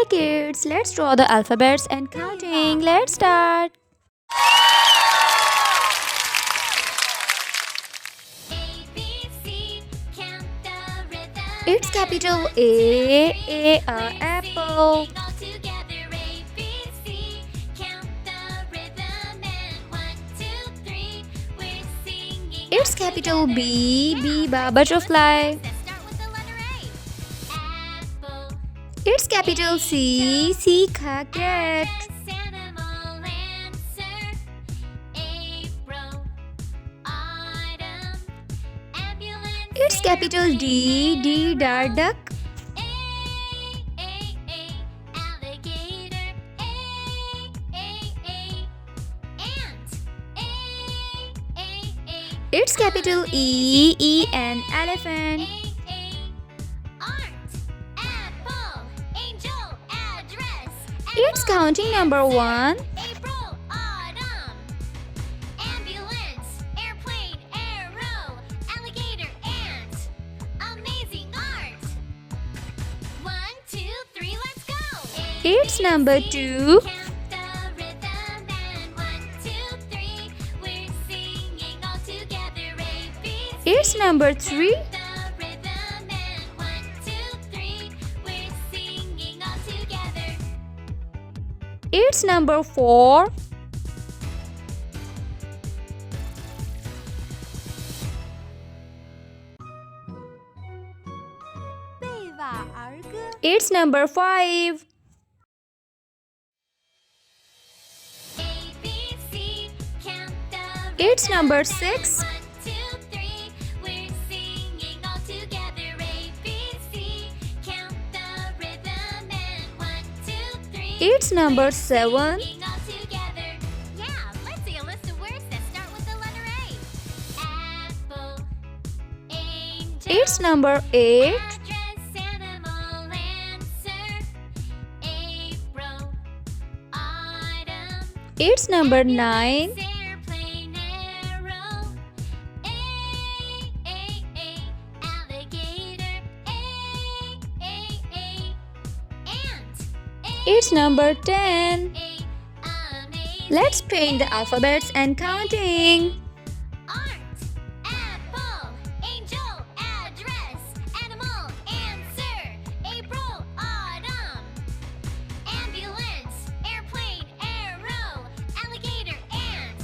Hi kids, let's draw the alphabets and counting. Let's start. It's capital A apple. It's capital B butterfly. It's capital C cat. It's capital D duck. It's capital E and elephant. It's counting number 1. April, autumn, ambulance, airplane, arrow, alligator, ant, amazing art. 1, 2, 3, let's go. It's number 2. Count the rhythm and 1, 2, 3, we're singing all together. ABC. It's number 3. The rhythm and 1, 2, 3, we're singing all together. It's number 4. It's number 5. ABC, count the It's number 6. 1, 2, 3, we're singing all together. ABC, count the rhythm and 1, 2, 3. It's number 7. Singing all together. Yeah, let's see a list of words that start with the letter A. Apple, angel, It's number 8. address, animal, answer. April, autumn, It's number 9. airplane, arrow. Alligator. Ant. It's number 10. Amazing Let's paint the alphabets and counting. art. Apple, angel, address, animal, answer. April, autumn, ambulance, airplane, arrow, alligator, ant,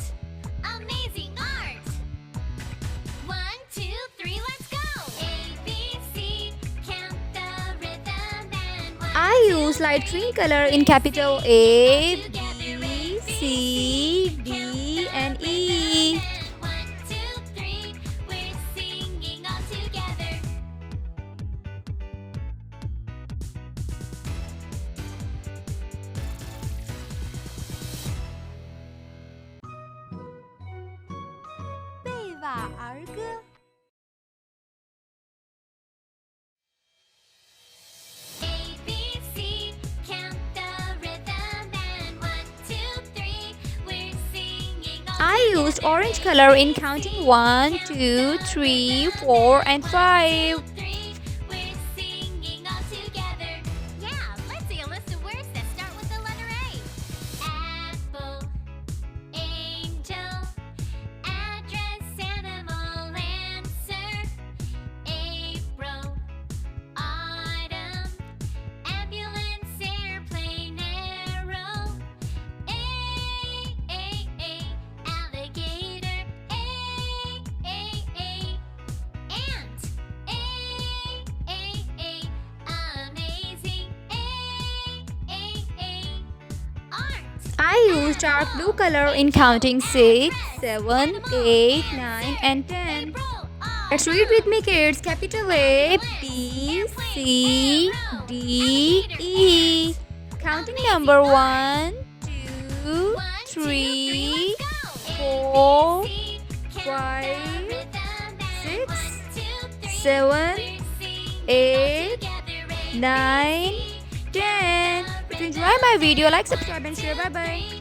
amazing art. 1, 2, 3, let's go. ABC, count the rhythm and 1. I use light green color in capital A, B, C, D, and E. 1, 2, 3, we're singing all together. ABC, count the rhythm and 1, 2, 3, we're singing all I used orange color in counting 1, 2, 3, 4, and 5. 3, we're singing all together. Yeah, let's see a list of words that start with the letter A. Apple, angel, address, animal, answer. April, autumn, ambulance, airplane, arrow. Alligator. Ant. Amazing art. I used dark blue color in counting 6, 7, 8, 9, and 10. April, Let's read with me kids. Capital A, B, C, D, E. Counting number 1, 2, 3, 4, 5, 6, 7, 8, 9, 10. If you enjoy my video, like, subscribe, and share. Bye bye.